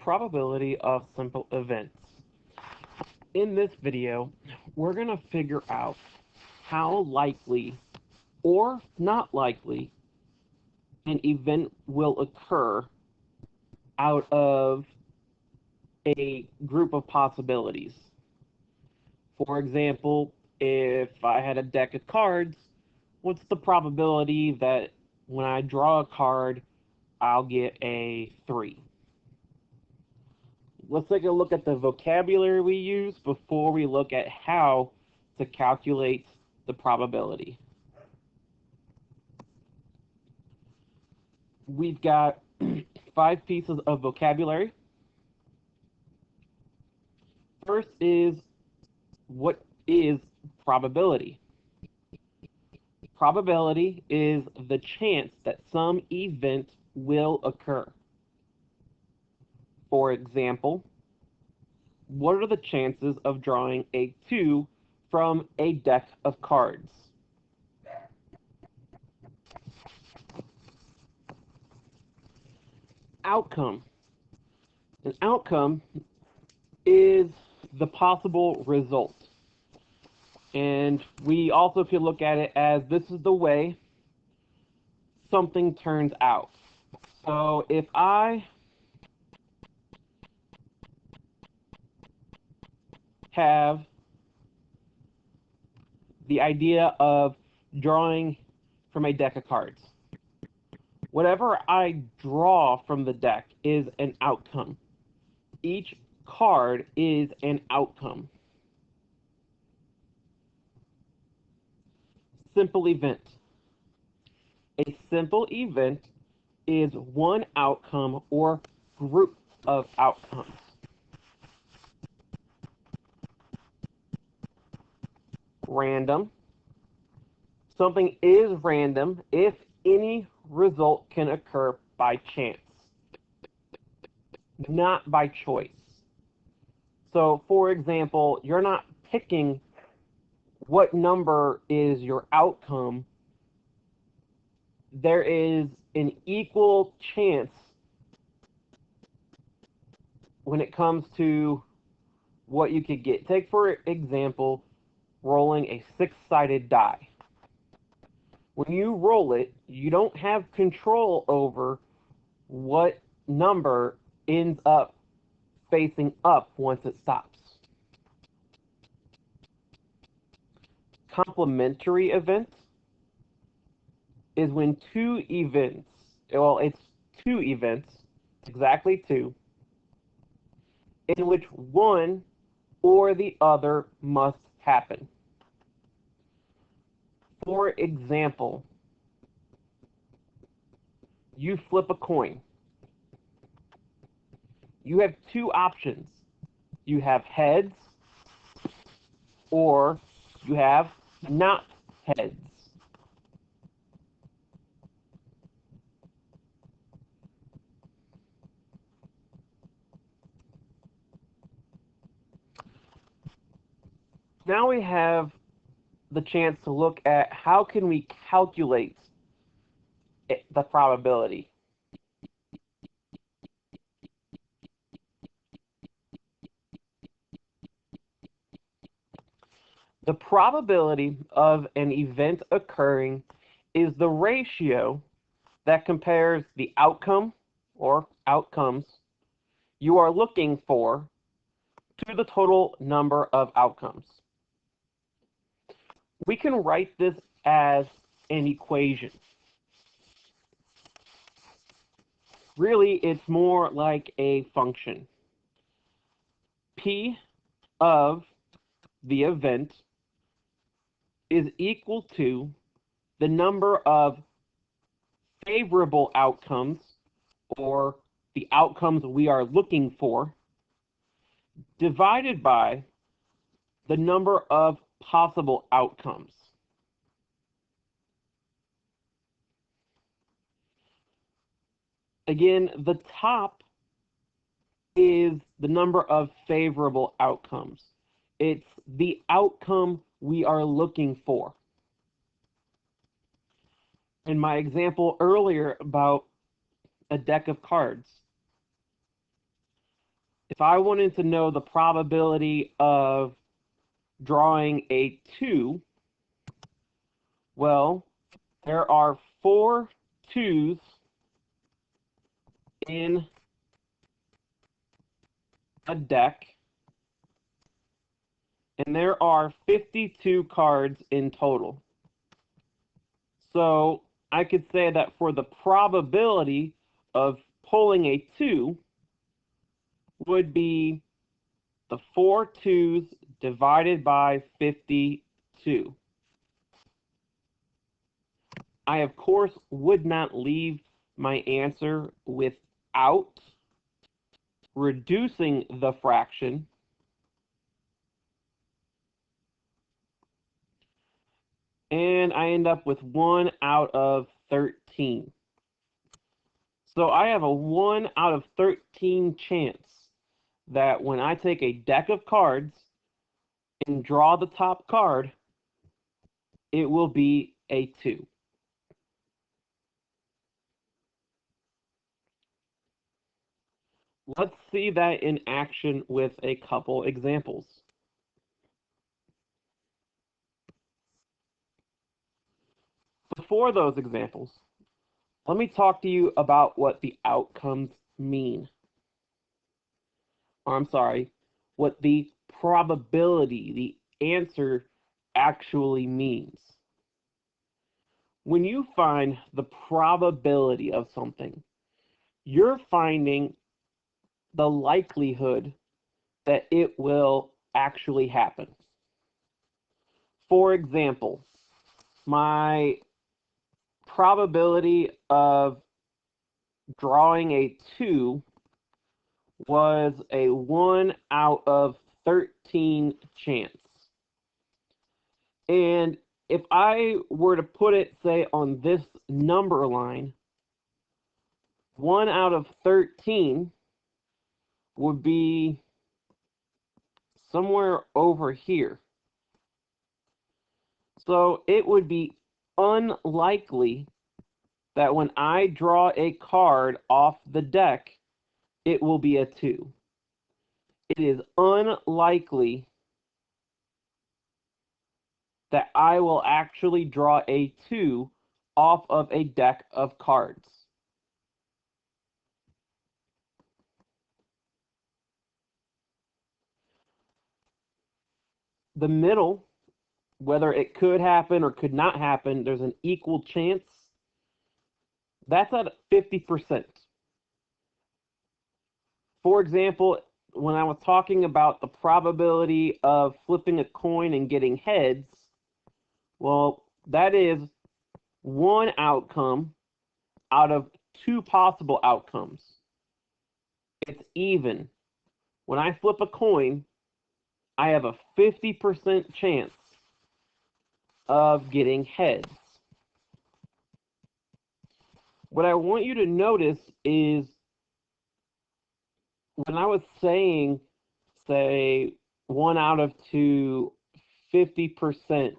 Probability of simple events. In this video, we're going to figure out how likely or not likely an event will occur out of a group of possibilities. For example, if I had a deck of cards, what's the probability that when I draw a card, I'll get a 3? Let's take a look at the vocabulary we use before we look at how to calculate the probability. We've got 5 pieces of vocabulary. First is, what is probability? Probability is the chance that some event will occur. For example, what are the chances of drawing a 2 from a deck of cards? Outcome. An outcome is the possible result. And we also can look at it as this is the way something turns out. So if I have the idea of drawing from a deck of cards, whatever I draw from the deck is an outcome. Each card is an outcome. Simple event. A simple event is one outcome or group of outcomes. Random. Something is random if any result can occur by chance, not by choice. So, for example, you're not picking what number is your outcome. There is an equal chance when it comes to what you could get. Take, for example, rolling a 6-sided die. When you roll it, you don't have control over what number ends up facing up once it stops. Complementary event is when two events, it's two events, exactly two, in which one or the other must happen. For example, you flip a coin. You have two options. You have heads or you have not heads. Now we have the chance to look at how can we calculate the probability. The probability of an event occurring is the ratio that compares the outcome or outcomes you are looking for to the total number of outcomes. We can write this as an equation. Really, it's more like a function. P of the event is equal to the number of favorable outcomes, or the outcomes we are looking for, divided by the number of possible outcomes. Again, the top is the number of favorable outcomes. It's the outcome we are looking for. In my example earlier about a deck of cards, if I wanted to know the probability of drawing a 2, well, there are 4 2s in a deck, and there are 52 cards in total. So I could say that for the probability of pulling a 2 would be the 4 2s divided by 52. I, of course, would not leave my answer without reducing the fraction. And I end up with 1 out of 13. So I have a 1 out of 13 chance that when I take a deck of cards and draw the top card, it will be a 2. Let's see that in action with a couple examples. Before those examples, let me talk to you about what the outcomes mean. Or I'm sorry, what the probability, the answer actually means. When you find the probability of something, you're finding the likelihood that it will actually happen. For example, my probability of drawing a 2 was a 1 out of 13 chance. And if I were to put it, say, on this number line, 1 out of 13 would be somewhere over here. So it would be unlikely that when I draw a card off the deck, it will be a 2. It is unlikely that I will actually draw a 2 off of a deck of cards. The middle, whether it could happen or could not happen, there's an equal chance. That's at 50%. For example, when I was talking about the probability of flipping a coin and getting heads, well, that is one outcome out of 2 possible outcomes. It's even. When I flip a coin, I have a 50% chance of getting heads. What I want you to notice is when I was saying, say, 1 out of 2, 50%,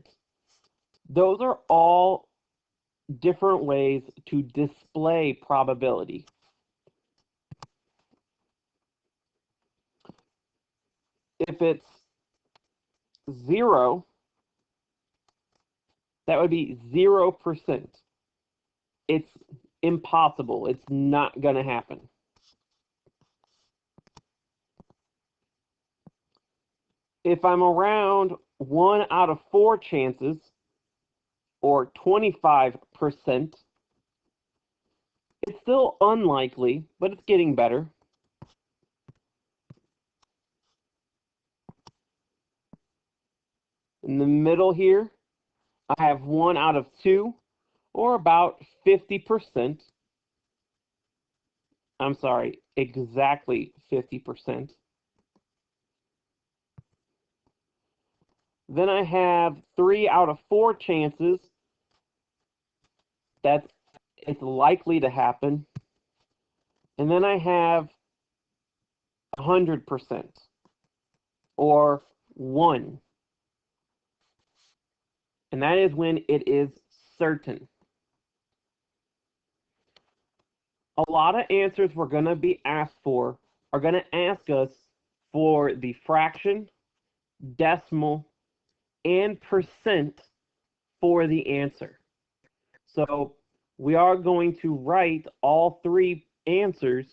those are all different ways to display probability. If it's 0, that would be 0%. It's impossible. It's not going to happen. If I'm around 1 out of 4 chances, or 25%, it's still unlikely, but it's getting better. In the middle here, I have 1 out of 2, or about 50%. I'm sorry, exactly 50%. Then I have 3 out of 4 chances that it's likely to happen. And then I have 100%, or 1. And that is when it is certain. A lot of answers we're going to be asked for are going to ask us for the fraction, decimal, and percent for the answer. So we are going to write all three answers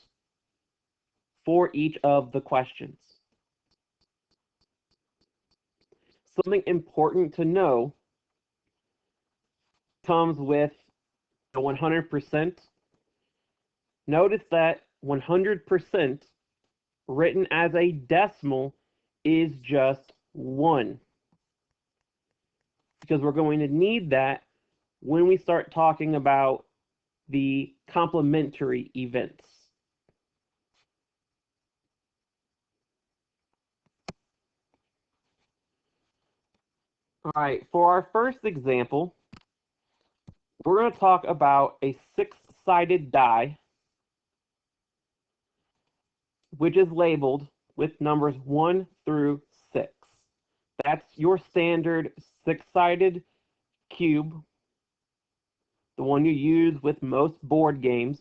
for each of the questions. Something important to know comes with the 100%. Notice that 100% written as a decimal is just 1, because we're going to need that when we start talking about the complementary events. All right, for our first example, we're going to talk about a 6-sided die, which is labeled with numbers 1 through 6. That's your standard 6-sided cube, the one you use with most board games.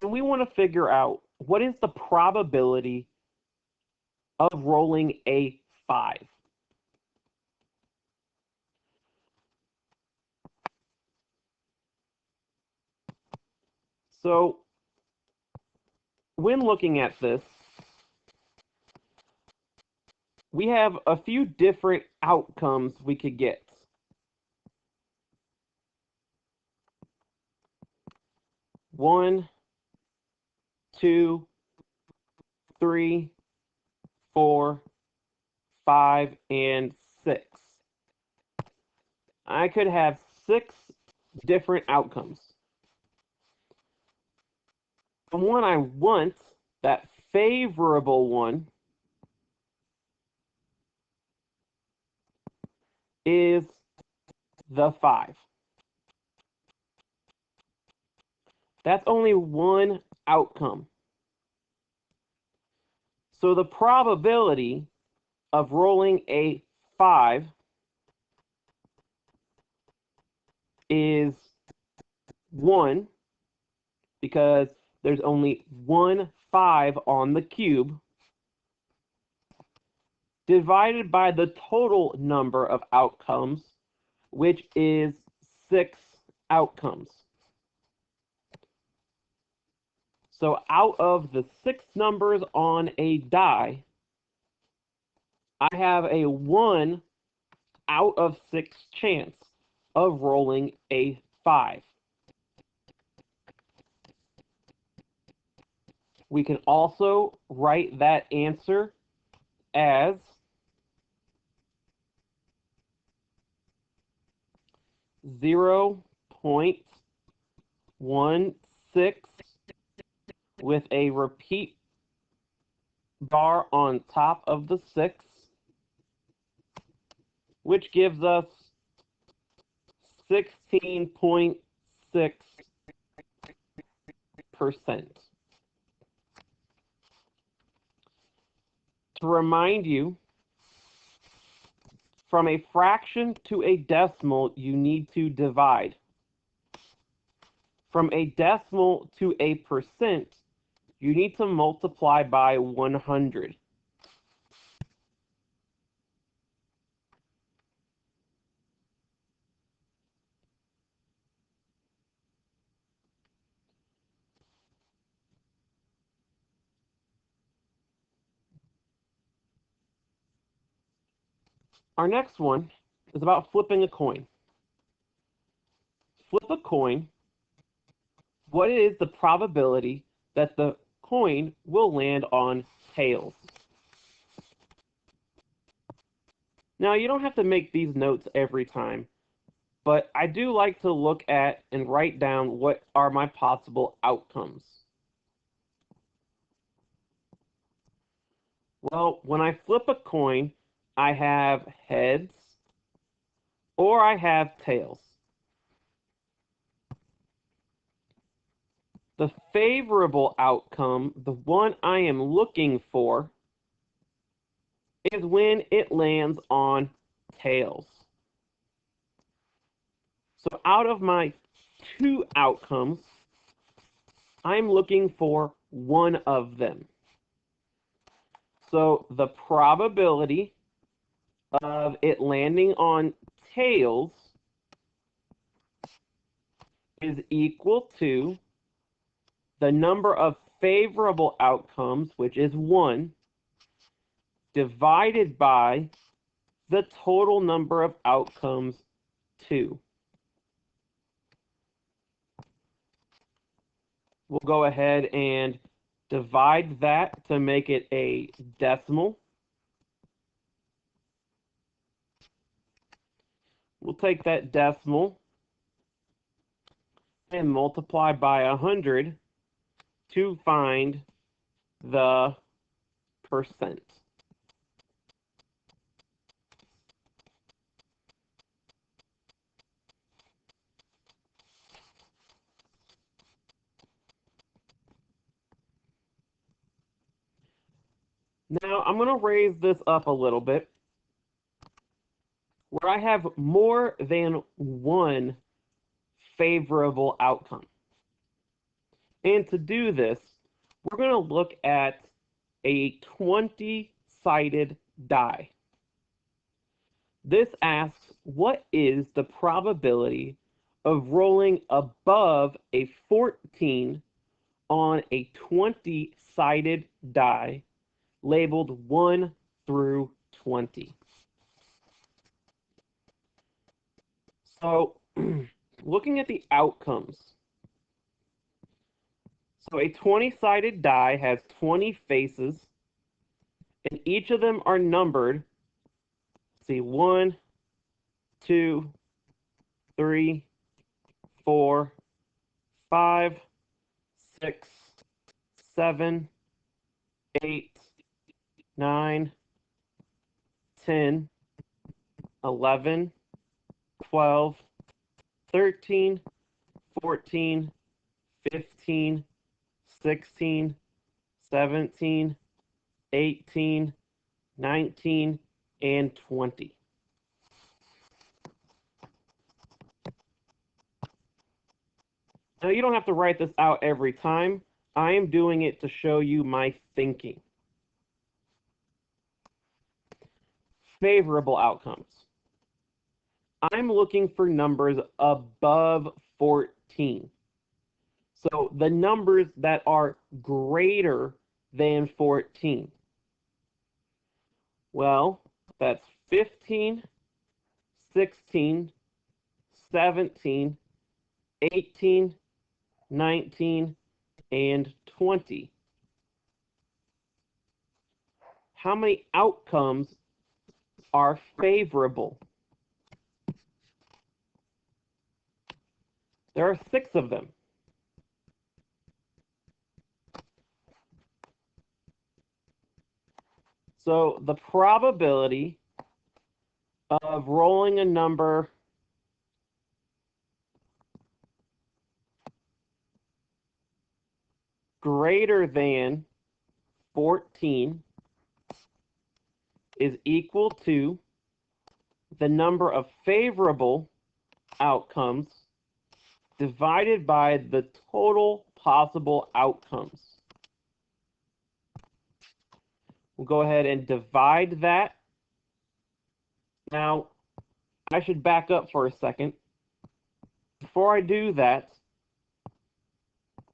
And we want to figure out what is the probability of rolling a 5. So when looking at this, we have a few different outcomes we could get. One, 2, 3, 4, 5, and 6. I could have 6 different outcomes. The one I want, that favorable one, is the 5. That's only one outcome. So the probability of rolling a 5 is 1, because there's only one 5 on the cube, divided by the total number of outcomes, which is 6 outcomes. So out of the 6 numbers on a die, I have a 1 out of 6 chance of rolling a 5. We can also write that answer as 0.16 with a repeat bar on top of the 6, which gives us 16.6%. To remind you, from a fraction to a decimal, you need to divide. From a decimal to a percent, you need to multiply by 100. Our next one is about flipping a coin. Flip a coin. What is the probability that the coin will land on tails? Now, you don't have to make these notes every time, but I do like to look at and write down what are my possible outcomes. Well, when I flip a coin, I have heads or I have tails. The favorable outcome, the one I am looking for, is when it lands on tails. So out of my 2 outcomes, I'm looking for one of them. So the probability of it landing on tails is equal to the number of favorable outcomes, which is 1, divided by the total number of outcomes, 2. We'll go ahead and divide that to make it a decimal. We'll take that decimal and multiply by 100 to find the percent. Now I'm going to raise this up a little bit where I have more than one favorable outcome. And to do this, we're going to look at a 20-sided die. This asks, what is the probability of rolling above a 14 on a 20-sided die labeled 1 through 20? So, looking at the outcomes. So a 20-sided die has 20 faces, and each of them are numbered. See, 1, 2, 3, 4, 5, 6, 7, 8, 9, 10, 11, 12, 13, 14, 15, 16, 17, 18, 19, and 20. Now, you don't have to write this out every time. I am doing it to show you my thinking. Favorable outcomes. I'm looking for numbers above 14. So the numbers that are greater than 14. Well, that's 15, 16, 17, 18, 19, and 20. How many outcomes are favorable? There are 6 of them. So the probability of rolling a number greater than 14 is equal to the number of favorable outcomes divided by the total possible outcomes. We'll go ahead and divide that. Now, I should back up for a second. Before I do that,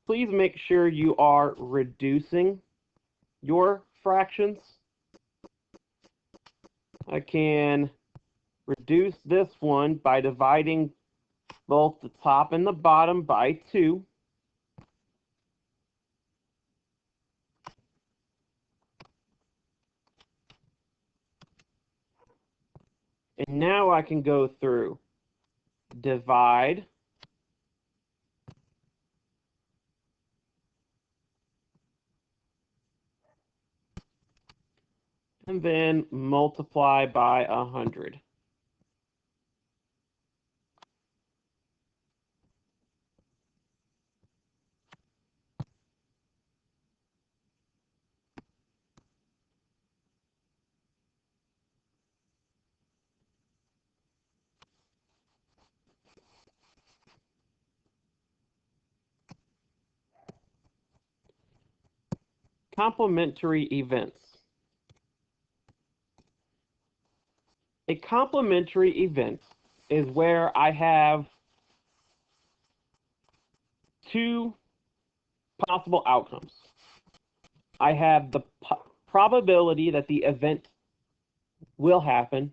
please make sure you are reducing your fractions. I can reduce this one by dividing both the top and the bottom by 2. And now I can go through divide, and then multiply by 100. Complementary events. A complementary event is where I have two possible outcomes. I have the probability that the event will happen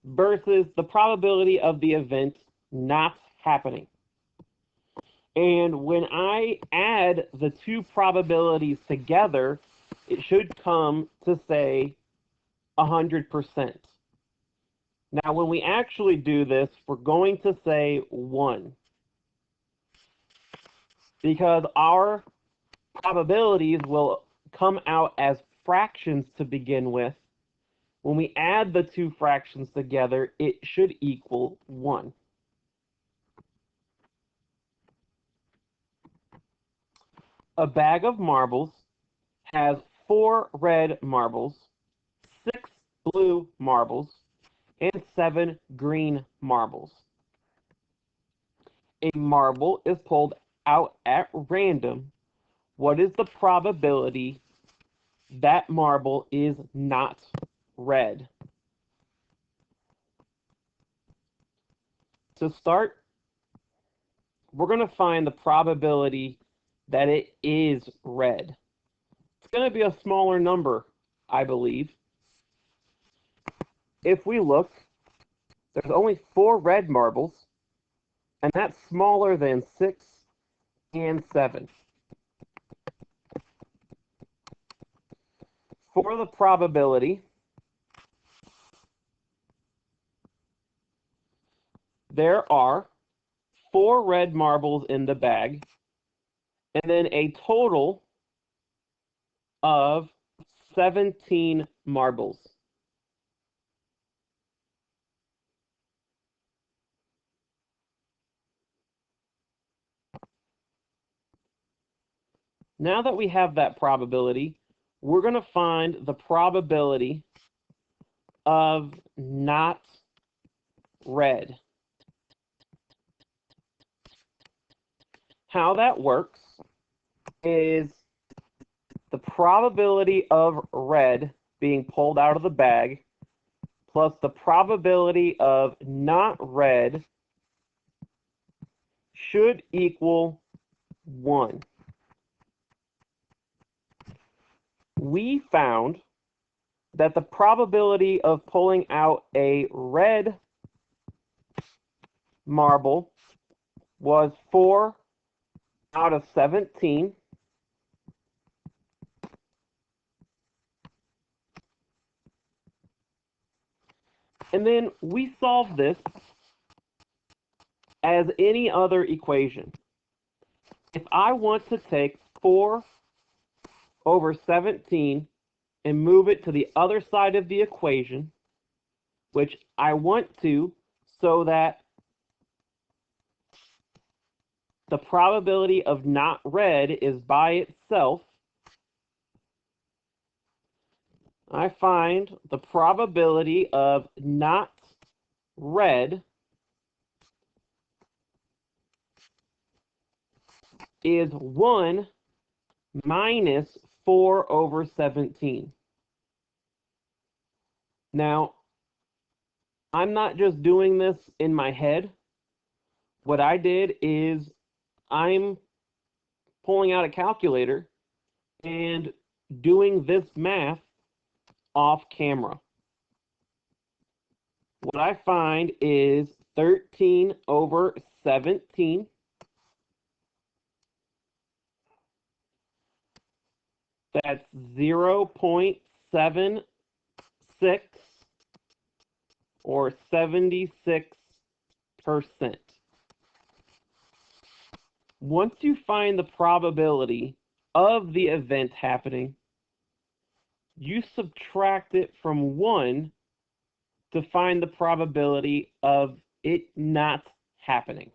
versus the probability of the event not happening. And when I add the two probabilities together, it should come to say 100%. Now, when we actually do this, we're going to say 1. Because our probabilities will come out as fractions to begin with. When we add the two fractions together, it should equal 1. A bag of marbles has 4 red marbles, 6 blue marbles, and 7 green marbles. A marble is pulled out at random. What is the probability that marble is not red? To start, we're going to find the probability that it is red. It's going to be a smaller number, I believe. If we look, there's only 4 red marbles, and that's smaller than 6 and 7. For the probability, there are 4 red marbles in the bag, and then a total of 17 marbles. Now that we have that probability, we're going to find the probability of not red. How that works is the probability of red being pulled out of the bag plus the probability of not red should equal 1. We found that the probability of pulling out a red marble was 4 out of 17. And then we solve this as any other equation. If I want to take 4 over 17 and move it to the other side of the equation, which I want to so that the probability of not red is by itself, I find the probability of not red is 1 minus 4 over 17. Now, I'm not just doing this in my head. What I did is I'm pulling out a calculator and doing this math off camera. What I find is 13 over 17 that's 0.76 or 76%. Once you find the probability of the event happening, you subtract it from 1 to find the probability of it not happening.